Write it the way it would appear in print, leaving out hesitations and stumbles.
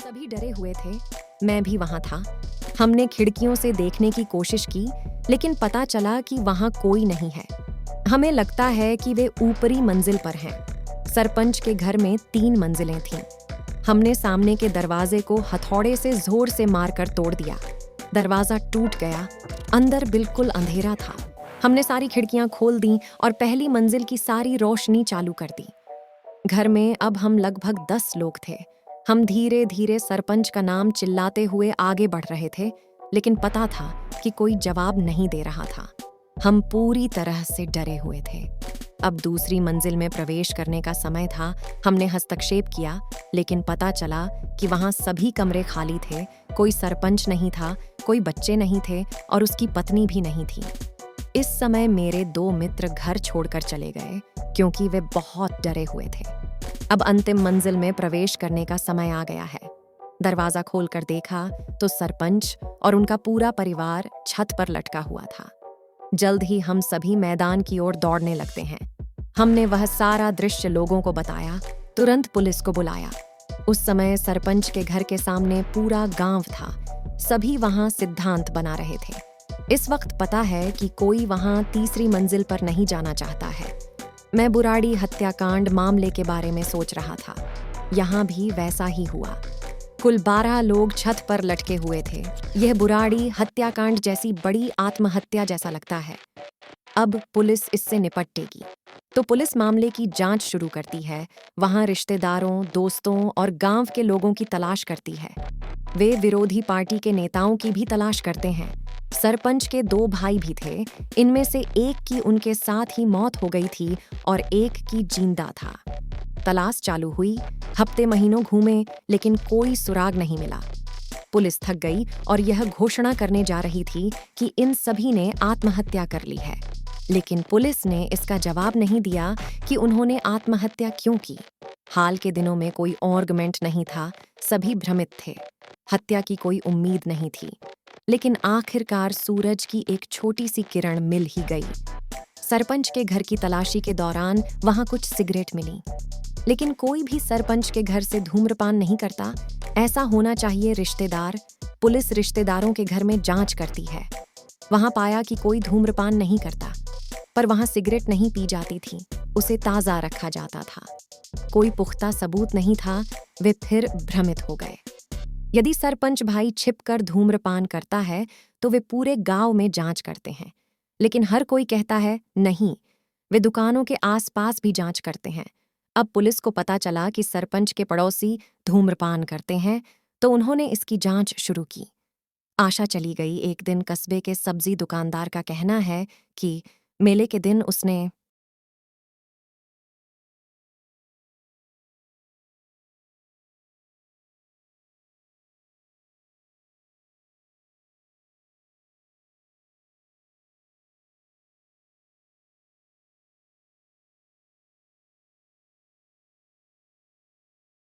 सभी डरे हुए थे। मैं भी वहां था। हमने खिड़कियों से देखने की कोशिश की, लेकिन पता चला कि वहां कोई नहीं है। हमें लगता है कि वे ऊपरी मंजिल पर हैं। सरपंच के घर में 3 मंजिलें थीं। हमने सामने के दरवाजे को हथौड़े से जोर से मारकर तोड़ दिया। दरवाजा टूट गया। अंदर बिल्कुल अंधेरा था। हमने सारी खिड़कियां खोल दी और पहली मंजिल की सारी रोशनी चालू कर दी। घर में अब हम लगभग 10 लोग थे। हम धीरे धीरे सरपंच का नाम चिल्लाते हुए आगे बढ़ रहे थे, लेकिन पता था कि कोई जवाब नहीं दे रहा था। हम पूरी तरह से डरे हुए थे। अब दूसरी मंजिल में प्रवेश करने का समय था। हमने हस्तक्षेप किया, लेकिन पता चला कि वहां सभी कमरे खाली थे। कोई सरपंच नहीं था, कोई बच्चे नहीं थे और उसकी पत्नी भी नहीं थी। इस समय मेरे 2 मित्र घर छोड़कर चले गए, क्योंकि वे बहुत डरे हुए थे। अब अंतिम मंजिल में प्रवेश करने का समय आ गया है। दरवाजा खोलकर देखा तो सरपंच और उनका पूरा परिवार छत पर लटका हुआ था। जल्द ही हम सभी मैदान की ओर दौड़ने लगते हैं। हमने वह सारा दृश्य लोगों को बताया, तुरंत पुलिस को बुलाया। उस समय सरपंच के घर के सामने पूरा गांव था। सभी वहां सिद्धांत बना रहे थे। इस वक्त पता है कि कोई वहां तीसरी मंजिल पर नहीं जाना चाहता है। मैं बुराड़ी हत्याकांड मामले के बारे में सोच रहा था। यहाँ भी वैसा ही हुआ। कुल 12 लोग छत पर लटके हुए थे। यह बुराड़ी हत्याकांड जैसी बड़ी आत्महत्या जैसा लगता है। अब पुलिस इससे निपटेगी। तो पुलिस मामले की जांच शुरू करती है। वहां रिश्तेदारों, दोस्तों और गांव के लोगों की तलाश करती है। वे विरोधी पार्टी के नेताओं की भी तलाश करते हैं। सरपंच के 2 भाई भी थे। इनमें से एक की उनके साथ ही मौत हो गई थी और एक की जिंदा था। तलाश चालू हुई। हफ्ते महीनों घूमे, लेकिन कोई सुराग नहीं मिला। पुलिस थक गई और यह घोषणा करने जा रही थी कि इन सभी ने आत्महत्या कर ली है। लेकिन पुलिस ने इसका जवाब नहीं दिया कि उन्होंने आत्महत्या क्यों की। हाल के दिनों में कोई आर्गुमेंट नहीं था। सभी भ्रमित थे। हत्या की कोई उम्मीद नहीं थी। लेकिन आखिरकार सूरज की एक छोटी सी किरण मिल ही गई। सरपंच के घर की तलाशी के दौरान वहां कुछ सिगरेट मिली। लेकिन कोई भी सरपंच के घर से धूम्रपान नहीं करता। ऐसा होना चाहिए रिश्तेदार। पुलिस रिश्तेदारों के घर में जांच करती है। वहां पाया कि कोई धूम्रपान नहीं करता, पर वहां सिगरेट नहीं पी जाती थी। उसे ताज़ा रखा जाता था। कोई पुख्ता सबूत नहीं था। वे फिर भ्रमित हो गए। यदि सरपंच भाई छिपकर धूम्रपान करता है, तो वे पूरे गांव में जांच करते हैं। लेकिन हर कोई कहता है नहीं। वे दुकानों के आसपास भी जांच करते हैं। अब पुलिस को पता चला कि सरपंच के पड़ोसी धूम्रपान करते हैं, तो उन्होंने इसकी जांच शुरू की। आशा चली गई। एक दिन कस्बे के सब्जी दुकानदार का कहना है कि मेले के दिन उसने